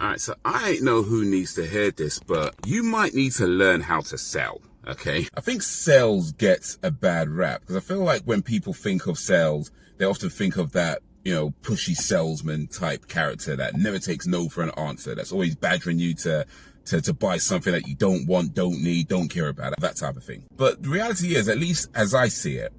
Alright, so I ain't know who needs to hear this, but you might need to learn how to sell, okay? I think sales gets a bad rap because I feel like when people think of sales, they often think of that, pushy salesman type character that never takes no for an answer, that's always badgering you to buy something that you don't want, don't need, don't care about, that type of thing. But the reality is, at least as I see it,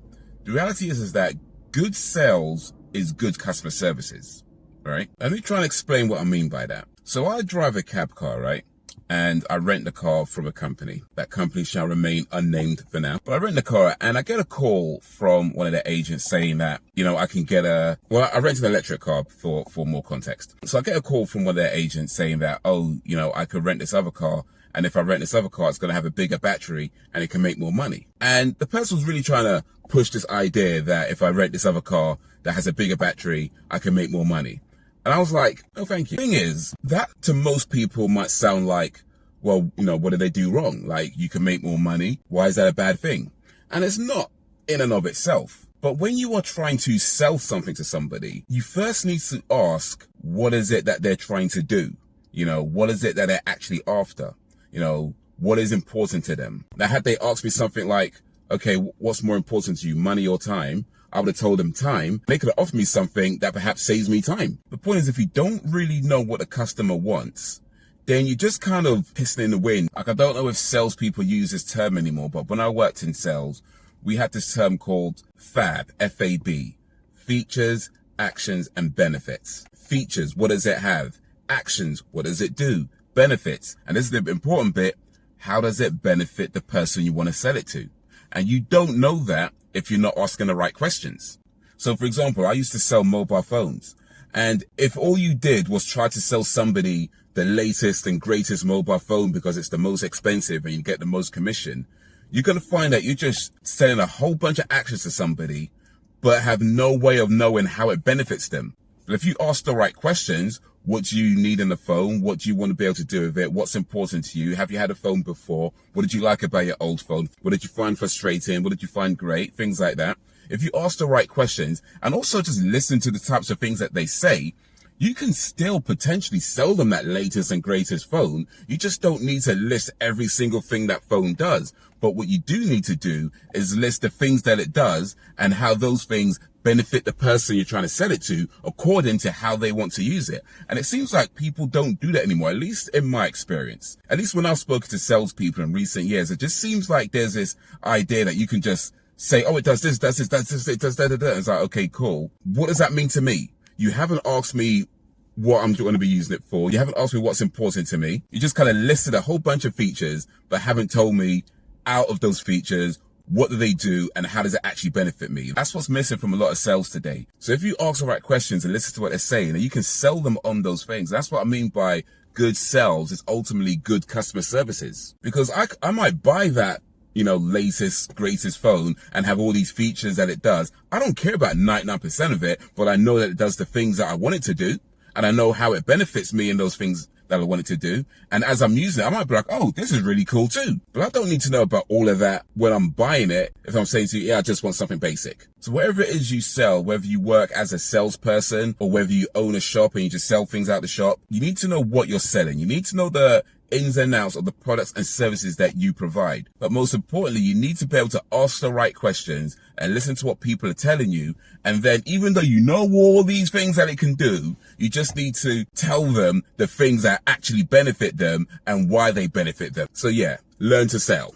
the reality is that good sales is good customer services, right? Let me try and explain what I mean by that. So I drive a cab car, right? And I rent the car from a company. That company shall remain unnamed for now. But I rent the car and I get a call from one of the agents saying that, I can get I rent an electric car for more context. So I get a call from one of their agents saying that, I could rent this other car. And if I rent this other car, it's going to have a bigger battery and it can make more money. And the person was really trying to push this idea that if I rent this other car that has a bigger battery, I can make more money. And I was like, oh, thank you. The thing is, that to most people might sound like, well, what did they do wrong? Like, you can make more money. Why is that a bad thing? And it's not in and of itself. But when you are trying to sell something to somebody, you first need to ask, what is it that they're trying to do? What is it that they're actually after? What is important to them? Now, had they asked me something like, okay, what's more important to you, money or time? I would have told them time. They could have offered me something that perhaps saves me time. The point is, if you don't really know what the customer wants, then you're just kind of pissing in the wind. Like, I don't know if salespeople use this term anymore, but when I worked in sales, we had this term called FAB, F-A-B, features, actions, and benefits. Features, what does it have? Actions, what does it do? Benefits, and this is the important bit, how does it benefit the person you want to sell it to? And you don't know that if you're not asking the right questions. So for example, I used to sell mobile phones. And if all you did was try to sell somebody the latest and greatest mobile phone because it's the most expensive and you get the most commission, you're going to find that you're just selling a whole bunch of actions to somebody, but have no way of knowing how it benefits them. But if you ask the right questions, what do you need in the phone? What do you want to be able to do with it? What's important to you? Have you had a phone before? What did you like about your old phone? What did you find frustrating? What did you find great? Things like that. If you ask the right questions and also just listen to the types of things that they say, you can still potentially sell them that latest and greatest phone. You just don't need to list every single thing that phone does. But what you do need to do is list the things that it does and how those things benefit the person you're trying to sell it to according to how they want to use it. And it seems like people don't do that anymore, at least in my experience. At least when I've spoken to salespeople in recent years, it just seems like there's this idea that you can just say, oh, it does this, does this, does this, it does that, that. It's like, okay, cool. What does that mean to me? You haven't asked me what I'm going to be using it for. You haven't asked me what's important to me. You just kind of listed a whole bunch of features, but haven't told me out of those features, what do they do and how does it actually benefit me? That's what's missing from a lot of sales today. So if you ask the right questions and listen to what they're saying, and you can sell them on those things. That's what I mean by good sales is ultimately good customer services. Because I might buy that, latest, greatest phone and have all these features that it does. I don't care about 99% of it, but I know that it does the things that I want it to do. And I know how it benefits me in those things that I want it to do. And as I'm using it, I might be like, oh, this is really cool too. But I don't need to know about all of that when I'm buying it. If I'm saying to you, yeah, I just want something basic. So whatever it is you sell, whether you work as a salesperson or whether you own a shop and you just sell things out the shop, you need to know what you're selling. You need to know the ins and outs of the products and services that you provide. But most importantly, you need to be able to ask the right questions and listen to what people are telling you. And then even though you know all these things that it can do, you just need to tell them the things that actually benefit them and why they benefit them. So yeah, learn to sell.